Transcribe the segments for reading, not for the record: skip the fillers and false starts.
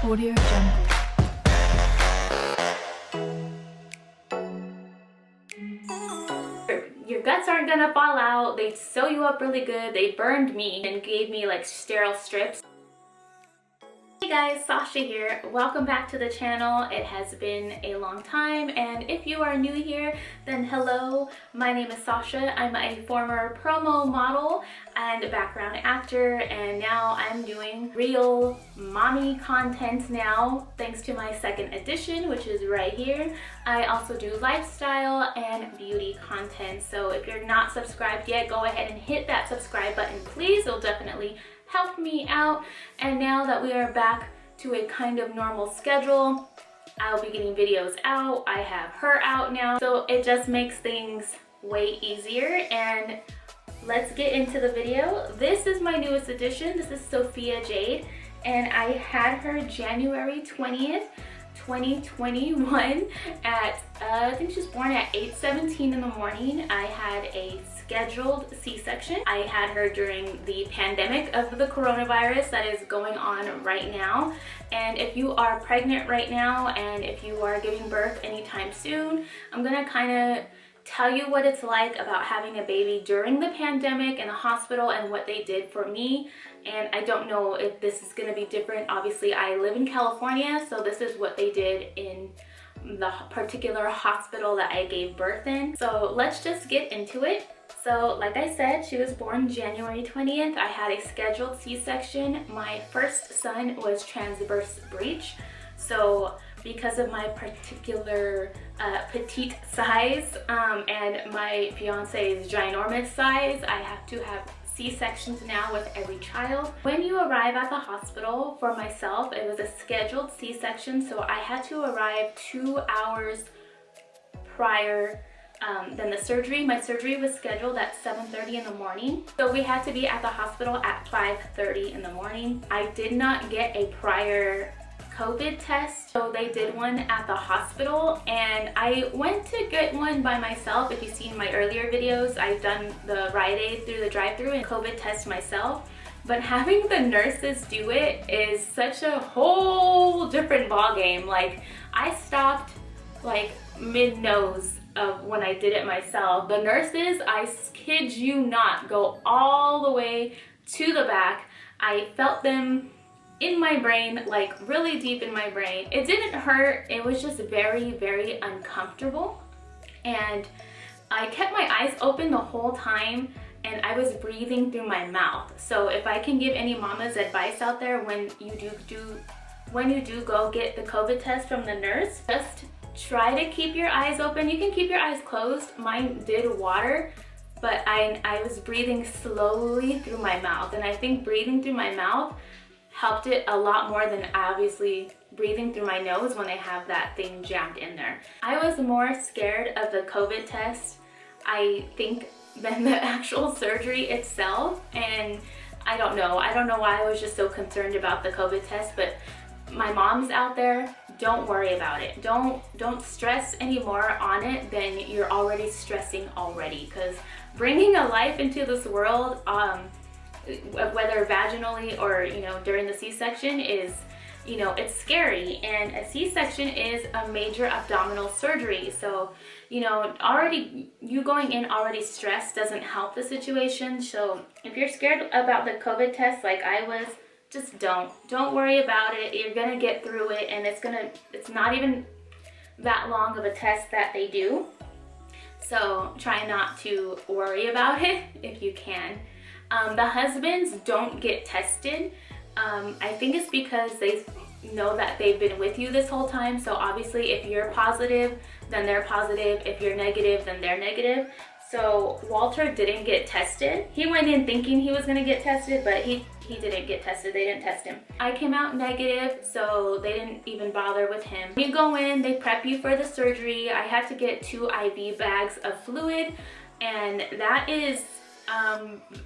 Audio Jungle. Your guts aren't gonna fall out. They sew you up really good. They burned me and gave me like sterile strips. Hey guys, Sasha here. Welcome back to the channel. It has been a long time, and if you are new here, then hello. My name is Sasha. I'm a former promo model and background actor, and now I'm doing real mommy content now, thanks to my second edition, which is right here. I also do lifestyle and beauty content, so if you're not subscribed yet, go ahead and hit that subscribe button, please. It'll definitely help me out. And now that we are back to a kind of normal schedule, I'll be getting videos out. I have her out now, so it just makes things way easier. And let's get into the video. This is my newest addition. This is SashaJay, and I had her January 20th 2021 at I think she was born at 8:17 in the morning. I had a scheduled C-section. I had her during the pandemic of the coronavirus that is going on right now. And if you are pregnant right now and if you are giving birth anytime soon, I'm gonna kind of tell you what it's like about having a baby during the pandemic in the hospital and what they did for me. And I don't know if this is going to be different. Obviously, I live in California, so this is what they did in the particular hospital that I gave birth in. So let's just get into it. So like I said, she was born January 20th. I had a scheduled C-section. My first son was transverse breech. So because of my particular petite size and my fiance's ginormous size, I have to have C-sections now with every child. When you arrive at the hospital, for myself, it was a scheduled C-section, so I had to arrive 2 hours prior than the surgery. My surgery was scheduled at 7:30 in the morning, so we had to be at the hospital at 5:30 in the morning. I did not get a prior COVID test, so they did one at the hospital, and I went to get one by myself. If you've seen my earlier videos, I've done the Rite Aid through the drive-thru and COVID test myself, but having the nurses do it is such a whole different ball game. Like, I stopped like mid-nose of when I did it myself. The nurses, I kid you not, go all the way to the back. I felt them in my brain, like really deep in my brain. It didn't hurt, it was just very, very uncomfortable. And I kept my eyes open the whole time, and I was breathing through my mouth. So if I can give any mamas advice out there, when you do go get the COVID test from the nurse, just try to keep your eyes open. You can keep your eyes closed. Mine did water, but I was breathing slowly through my mouth, and I think breathing through my mouth helped it a lot more than obviously breathing through my nose when I have that thing jammed in there. I was more scared of the COVID test, I think, than the actual surgery itself. And I don't know why I was just so concerned about the COVID test. But my moms out there, don't worry about it. Don't stress any more on it than you're already stressing already, because bringing a life into this world, whether vaginally or, you know, during the C-section, is, you know, it's scary. And a C-section is a major abdominal surgery, so, you know, already you going in already stressed doesn't help the situation. So if you're scared about the COVID test like I was, just don't worry about it. You're gonna get through it, and it's not even that long of a test that they do, so try not to worry about it if you can. The husbands don't get tested. I think it's because they know that they've been with you this whole time. So obviously if you're positive, then they're positive. If you're negative, then they're negative. So Walter didn't get tested. He went in thinking he was gonna get tested, but he didn't get tested. They didn't test him. I came out negative, so they didn't even bother with him. You go in, they prep you for the surgery. I had to get 2 IV bags of fluid, and that is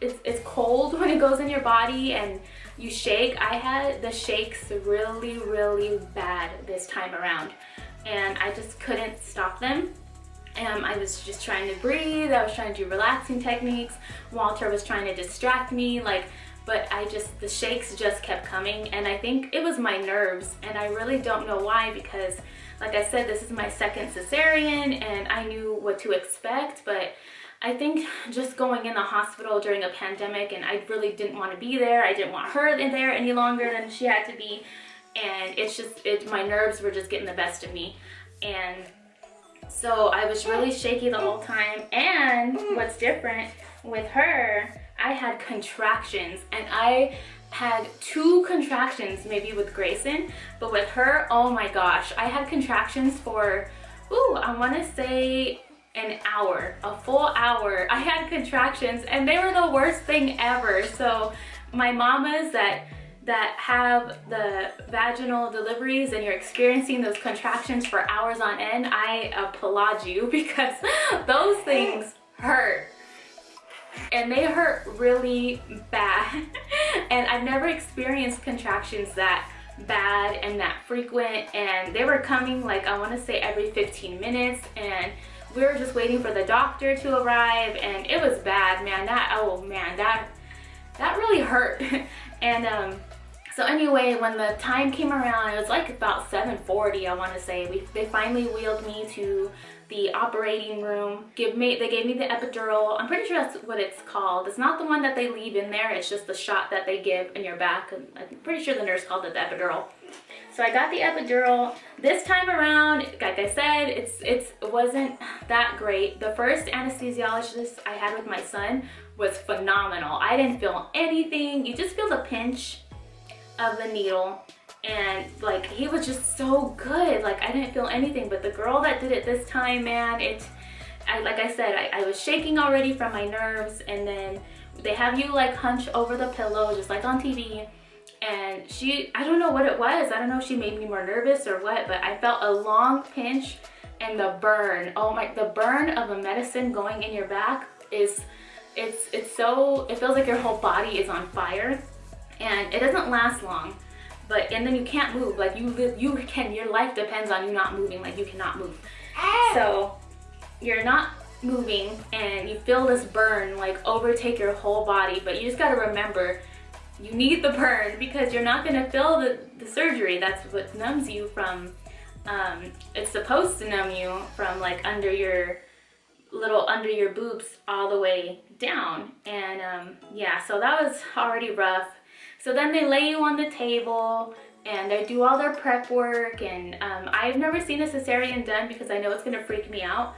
it's cold when it goes in your body and you shake. I had the shakes really, really bad this time around, and I just couldn't stop them. I was just trying to breathe. I was trying to do relaxing techniques. Walter was trying to distract me. Like, but the shakes just kept coming, and I think it was my nerves, and I really don't know why, because like I said, this is my second cesarean and I knew what to expect, but I think just going in the hospital during a pandemic, and I really didn't want to be there. I didn't want her in there any longer than she had to be, and my nerves were just getting the best of me, and so I was really shaky the whole time. And what's different with her, I had contractions, and I had 2 contractions maybe with Grayson, but with her, oh my gosh, I had contractions for, I want to say an hour, a full hour. I had contractions, and they were the worst thing ever. So my mamas that have the vaginal deliveries and you're experiencing those contractions for hours on end, I applaud you, because those things hurt. And they hurt really bad. And I've never experienced contractions that bad and that frequent, and they were coming like, I want to say every 15 minutes, and we were just waiting for the doctor to arrive, and it was bad, man. That really hurt. And so anyway, when the time came around, it was like about 7:40, I want to say, they finally wheeled me to the operating room. They gave me the epidural. I'm pretty sure that's what it's called. It's not the one that they leave in there, it's just the shot that they give in your back. I'm pretty sure the nurse called it the epidural. So I got the epidural. This time around, like I said, it wasn't that great. The first anesthesiologist I had with my son was phenomenal. I didn't feel anything. You just feel the pinch of the needle, and like, he was just so good. Like, I didn't feel anything. But the girl that did it this time, man, like I said, I was shaking already from my nerves, and then they have you like hunch over the pillow just like on TV, and I don't know what it was. I don't know if she made me more nervous or what, but I felt a long pinch, and the burn, the burn of a medicine going in your back it feels like your whole body is on fire. And it doesn't last long, and then you can't move. Like, your life depends on you not moving. Like, you cannot move. So you're not moving, and you feel this burn like overtake your whole body. But you just got to remember, you need the burn, because you're not going to feel the surgery. That's what numbs you from, it's supposed to numb you from like under your boobs all the way down. And yeah, so that was already rough. So then they lay you on the table, and they do all their prep work, and I've never seen a cesarean done because I know it's gonna freak me out.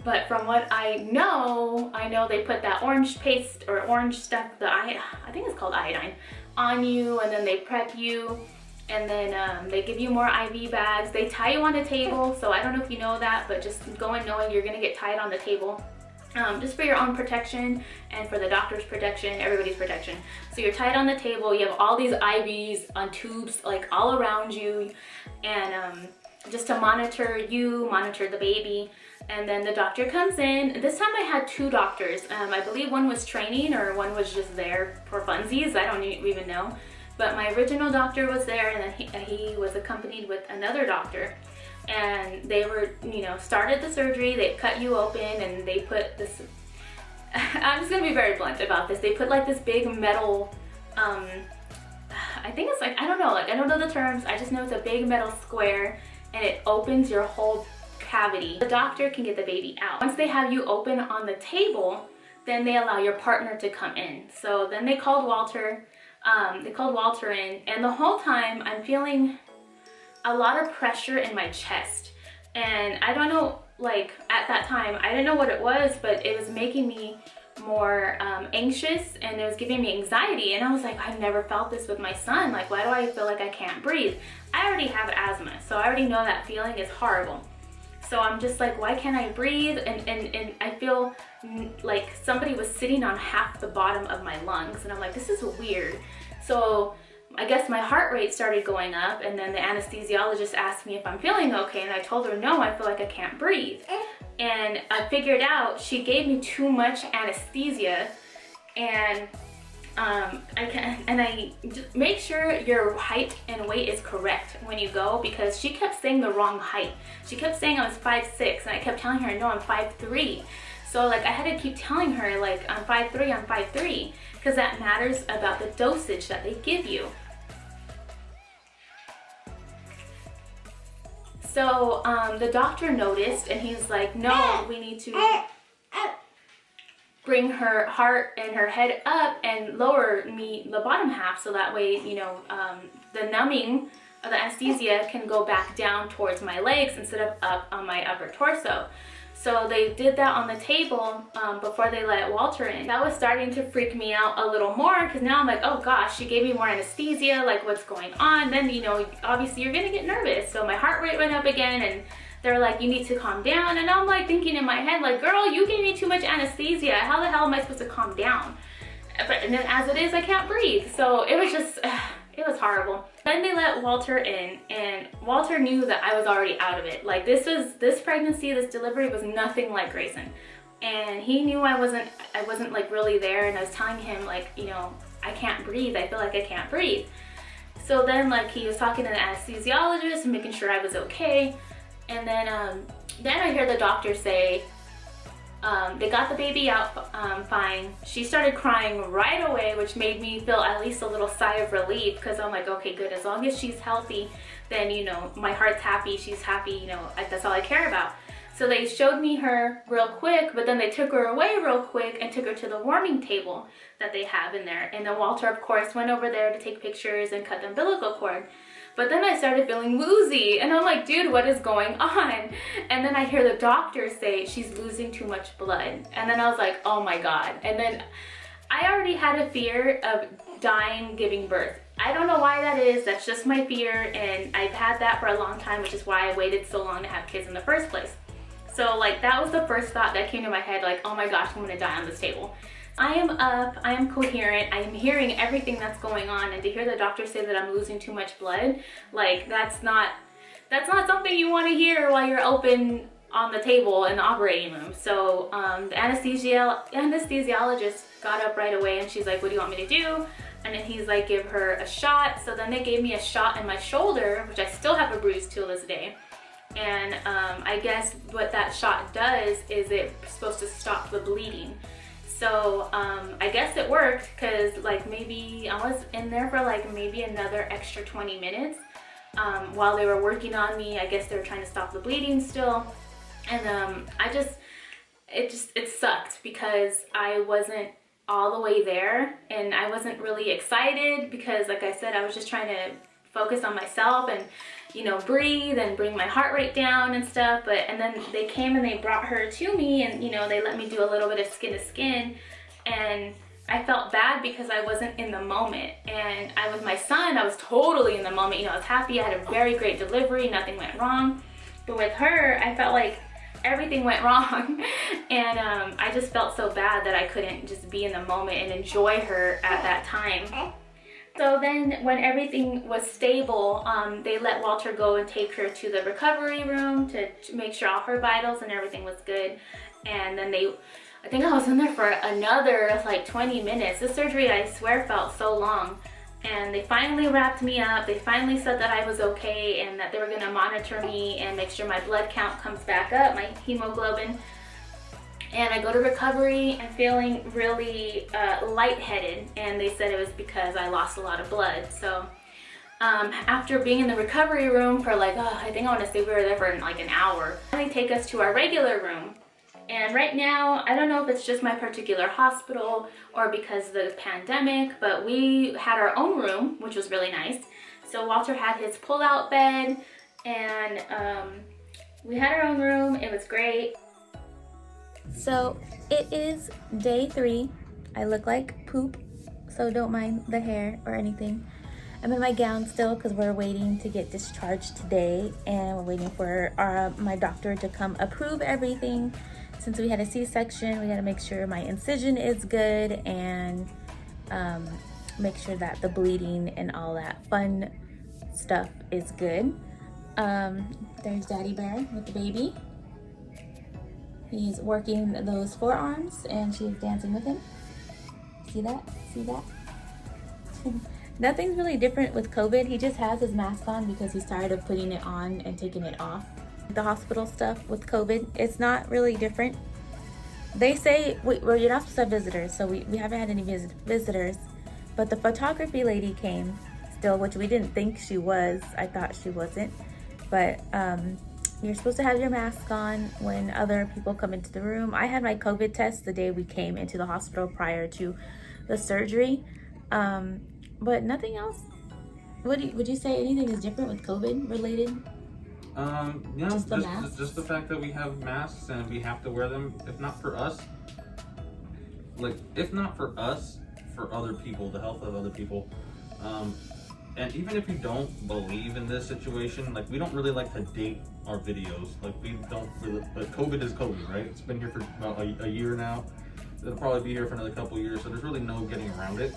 But from what I know they put that orange paste or orange stuff, I think it's called iodine, on you, and then they prep you, and then they give you more IV bags. They tie you on the table, so I don't know if you know that, but just go in knowing you're gonna get tied on the table. Just for your own protection and for the doctor's protection, everybody's protection. So you're tied on the table, you have all these IVs on tubes like all around you, and just to monitor the baby. And then the doctor comes in. This time I had 2 doctors. I believe one was training, or one was just there for funsies. I don't even know. But my original doctor was there, and then he was accompanied with another doctor. And they were, started the surgery. They cut you open, and they put this, I'm just gonna be very blunt about this. They put like this big metal, I think it's like, I don't know the terms. I just know it's a big metal square, and it opens your whole cavity. The doctor can get the baby out. Once they have you open on the table, then they allow your partner to come in. So then they called Walter. In, and the whole time I'm feeling a lot of pressure in my chest, and I don't know, like at that time I didn't know what it was, but it was making me more anxious, and it was giving me anxiety. And I was like, I've never felt this with my son. Like, why do I feel like I can't breathe? I already have asthma, so I already know that feeling is horrible. So I'm just like, why can't I breathe? And I feel like somebody was sitting on half the bottom of my lungs, and I'm like, this is weird. So I guess my heart rate started going up, and then the anesthesiologist asked me if I'm feeling okay, and I told her, no, I feel like I can't breathe. And I figured out she gave me too much anesthesia, and I just make sure your height and weight is correct when you go, because she kept saying the wrong height. She kept saying I was 5'6", and I kept telling her, no, I'm 5'3". So like I had to keep telling her like I'm 5'3", I'm 5'3", because that matters about the dosage that they give you. So the doctor noticed and he's like, no, we need to bring her heart and her head up and lower me the bottom half, so that way, you know, the numbing of the anesthesia can go back down towards my legs instead of up on my upper torso. So they did that on the table before they let Walter in. That was starting to freak me out a little more, because now I'm like, oh gosh, she gave me more anesthesia, like what's going on? Then, you know, obviously you're gonna get nervous. So my heart rate went up again, and they're like, you need to calm down. And I'm like thinking in my head, like, girl, you gave me too much anesthesia. How the hell am I supposed to calm down? And then as it is, I can't breathe. So it was just, it was horrible. Then they let Walter in, and Walter knew that I was already out of it. Like this pregnancy, this delivery was nothing like Grayson. And he knew I wasn't like really there, and I was telling him like, you know, I can't breathe. I feel like I can't breathe. So then like he was talking to the anesthesiologist and making sure I was okay. And then I hear the doctor say, they got the baby out fine. She started crying right away, which made me feel at least a little sigh of relief, because I'm like, okay, good. As long as she's healthy, then, you know, my heart's happy, she's happy, you know, that's all I care about. So they showed me her real quick, but then they took her away real quick and took her to the warming table that they have in there. And then Walter, of course, went over there to take pictures and cut the umbilical cord. But then I started feeling woozy, and I'm like, dude, what is going on? And then I hear the doctor say she's losing too much blood. And then I was like, oh my God. And then I already had a fear of dying giving birth. I don't know why that is. That's just my fear, and I've had that for a long time, which is why I waited so long to have kids in the first place. So like that was the first thought that came to my head, like, oh my gosh, I'm gonna die on this table. I am up, I am coherent, I am hearing everything that's going on, and to hear the doctor say that I'm losing too much blood, like that's not something you want to hear while you're open on the table in the operating room. So the anesthesiologist got up right away, and she's like, what do you want me to do? And then he's like, give her a shot. So then they gave me a shot in my shoulder, which I still have a bruise till this day. And I guess what that shot does is it's supposed to stop the bleeding. So I guess it worked, because like maybe I was in there for like maybe another extra 20 minutes while they were working on me. I guess they were trying to stop the bleeding still. And it sucked, because I wasn't all the way there, and I wasn't really excited, because like I said, I was just trying to focus on myself and, you know, breathe and bring my heart rate down and stuff. And then they came and they brought her to me, and, you know, they let me do a little bit of skin to skin, and I felt bad because I wasn't in the moment. And I was my son, I was totally in the moment. You know, I was happy, I had a very great delivery, nothing went wrong. But with her, I felt like everything went wrong. And I just felt so bad that I couldn't just be in the moment and enjoy her at that time. So then when everything was stable, they let Walter go and take her to the recovery room to make sure all her vitals and everything was good. And then I think I was in there for another like 20 minutes. The surgery, I swear, felt so long. And they finally wrapped me up. They finally said that I was okay, and that they were gonna monitor me and make sure my blood count comes back up, my hemoglobin. And I go to recovery and feeling really lightheaded, and they said it was because I lost a lot of blood. So after being in the recovery room for like, I think I want to say we were there for like an hour, they take us to our regular room. And right now, I don't know if it's just my particular hospital or because of the pandemic, but we had our own room, which was really nice. So Walter had his pull-out bed, and we had our own room. It was great. So it is day 3. I look like poop, so don't mind the hair or anything. I'm in my gown still because we're waiting to get discharged today, and we're waiting for my doctor to come approve everything. Since we had a C-section, we got to make sure my incision is good, and make sure that the bleeding and all that fun stuff is good. There's Daddy Bear with the baby. He's working those forearms, and she's dancing with him. See that? See that? Nothing's really different with COVID. He just has his mask on because he's tired of putting it on and taking it off. The hospital stuff with COVID, it's not really different. They say, well, you're not supposed to have visitors, so we haven't had any visitors. But the photography lady came still, which we didn't think she was. I thought she wasn't. But you're supposed to have your mask on when other people come into the room. I had my COVID test the day we came into the hospital prior to the surgery. But nothing else. Would you say anything is different with COVID related? Yeah, just the fact that we have masks and we have to wear them, if not for us, for other people, the health of other people. And even if you don't believe in this situation, like, we don't really like to date our videos. Like, we don't really, but COVID is COVID, right? It's been here for about a year now. It'll probably be here for another couple years, so there's really no getting around it.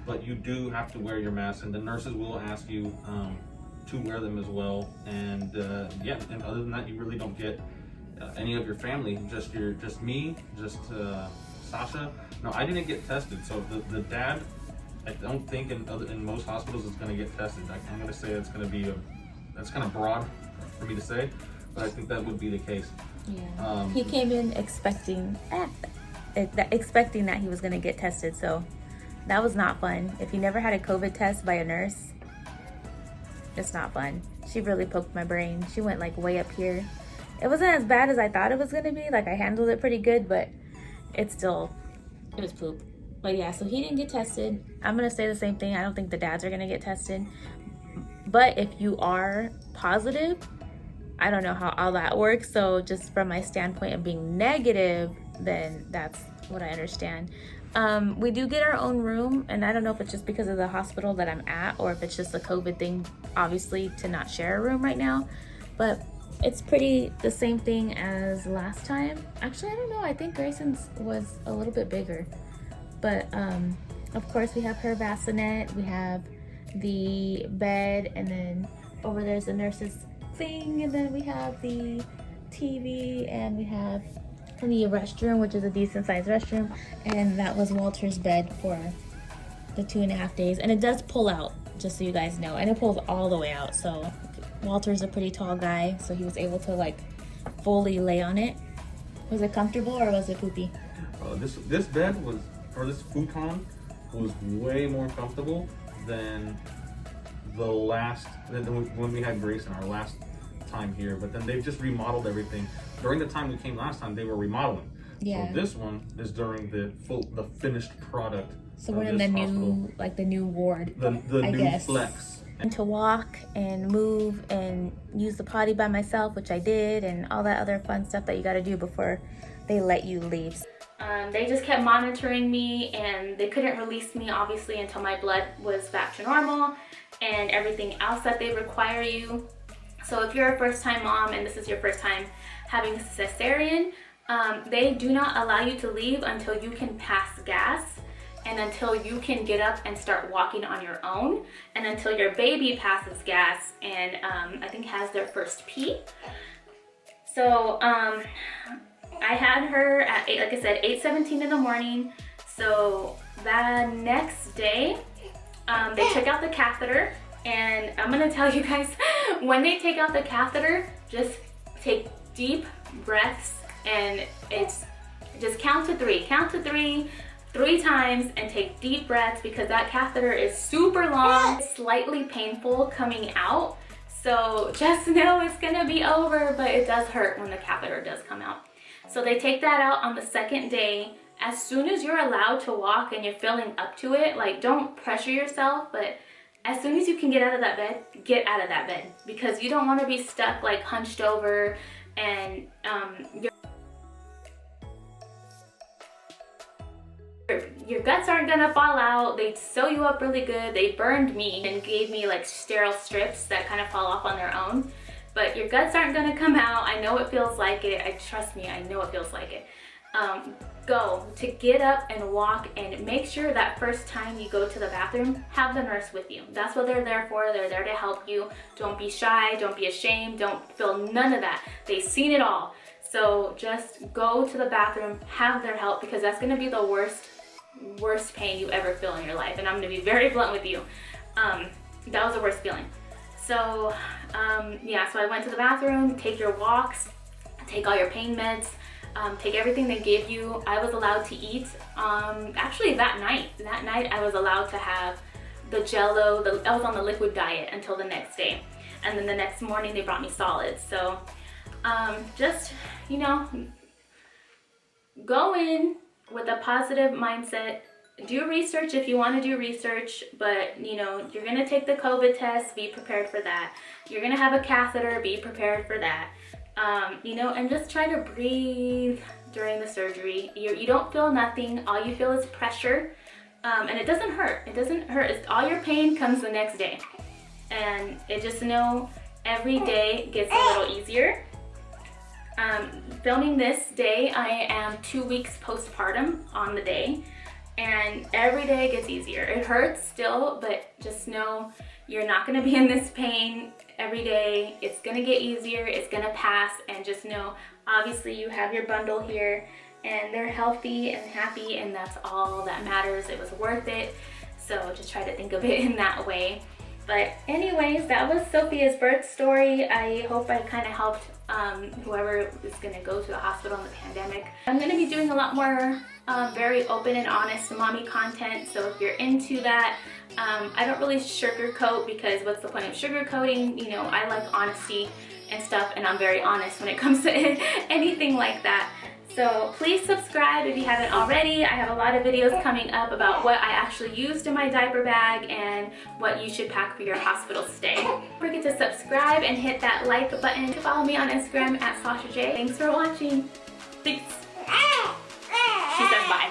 But you do have to wear your mask, and the nurses will ask you to wear them as well. And yeah, and other than that, you really don't get any of your family. Just me, Sasha. No, I didn't get tested. So the dad, I don't think in most hospitals is going to get tested. I'm going to say that's going to be that's kind of broad for me to say, but I think that would be the case. Yeah. He came in expecting that he was going to get tested, so that was not fun. If you never had a COVID test by a nurse, it's not fun. She really poked my brain. She went like way up here. It wasn't as bad as I thought it was going to be. Like, I handled it pretty good, but it was poop. But yeah, so he didn't get tested. I'm going to say the same thing. I don't think the dads are going to get tested. But if you are positive, I don't know how all that works. So just from my standpoint of being negative, then that's what I understand. We do get our own room, and I don't know if it's just because of the hospital that I'm at or if it's just a COVID thing, obviously, to not share a room right now. But it's pretty the same thing as last time. Actually, I don't know. I think Grayson's was a little bit bigger. But of course, we have her bassinet, we have the bed, and then over there's the nurse's thing, and then we have the TV, and we have the restroom, which is a decent sized restroom, and that was Walter's bed for the 2.5 days. And it does pull out, just so you guys know, and it pulls all the way out. So Walter's a pretty tall guy, so he was able to like fully lay on it. Was it comfortable or was it poopy? This bed was, or this futon was way more comfortable than when we had Grace in our last time here. But then they've just remodeled everything. During the time we came last time, they were remodeling. Yeah. So this one is during the finished product. So we're in the new, like the new ward. The new flex. And to walk and move and use the potty by myself, which I did, and all that other fun stuff that you got to do before they let you leave. They just kept monitoring me, and they couldn't release me obviously until my blood was back to normal and everything else that they require you. So if you're a first-time mom and this is your first time having a cesarean, they do not allow you to leave until you can pass gas, and until you can get up and start walking on your own, and until your baby passes gas and I think has their first pee. So I had her at, like I said, 8:17 in the morning. So the next day, they took out the catheter, and I'm gonna tell you guys, when they take out the catheter, just take deep breaths, and it's just count to three times, and take deep breaths, because that catheter is super long. It's slightly painful coming out, so just know it's gonna be over, but it does hurt when the catheter does come out. So they take that out on the second day. As soon as you're allowed to walk and you're feeling up to it, like, don't pressure yourself, but as soon as you can get out of that bed, get out of that bed, because you don't want to be stuck like hunched over, and your guts aren't gonna fall out. They sew you up really good. They burned me and gave me like sterile strips that kind of fall off on their own. But your guts aren't gonna come out. I know it feels like it. Trust me, I know it feels like it. Go to get up and walk, and make sure that first time you go to the bathroom, have the nurse with you. That's what they're there for. They're there to help you. Don't be shy, don't be ashamed, don't feel none of that. They've seen it all. So just go to the bathroom, have their help, because that's gonna be the worst pain you ever feel in your life. And I'm gonna be very blunt with you. That was the worst feeling. So yeah, so I went to the bathroom, take your walks, take all your pain meds. take everything they gave you. I was allowed to eat, actually that night I was allowed to have the Jello. I was on the liquid diet until the next day. And then the next morning they brought me solids. So just, you know, go in with a positive mindset. Do research if you want to do research, but you know, you're going to take the COVID test, be prepared for that. You're going to have a catheter, be prepared for that. You know, and just try to breathe during the surgery. You don't feel nothing. All you feel is pressure. And it doesn't hurt. It doesn't hurt. All your pain comes the next day. And it just know every day gets a little easier. Filming this day, I am 2 weeks postpartum on the day. And every day gets easier. It hurts still, but just know you're not gonna be in this pain every day. It's gonna get easier, it's gonna pass, and just know, obviously you have your bundle here and they're healthy and happy, and that's all that matters. It was worth it. So just try to think of it in that way. But anyways, that was Sophia's birth story. I hope I kind of helped whoever is gonna go to the hospital in the pandemic. I'm gonna be doing a lot more very open and honest mommy content, so if you're into that, I don't really sugarcoat, because what's the point of sugarcoating? You know, I like honesty and stuff, and I'm very honest when it comes to anything like that. So please subscribe if you haven't already. I have a lot of videos coming up about what I actually used in my diaper bag and what you should pack for your hospital stay. Don't forget to subscribe and hit that like button. Follow me on Instagram at SashaJay. Thanks for watching. Peace. She says bye.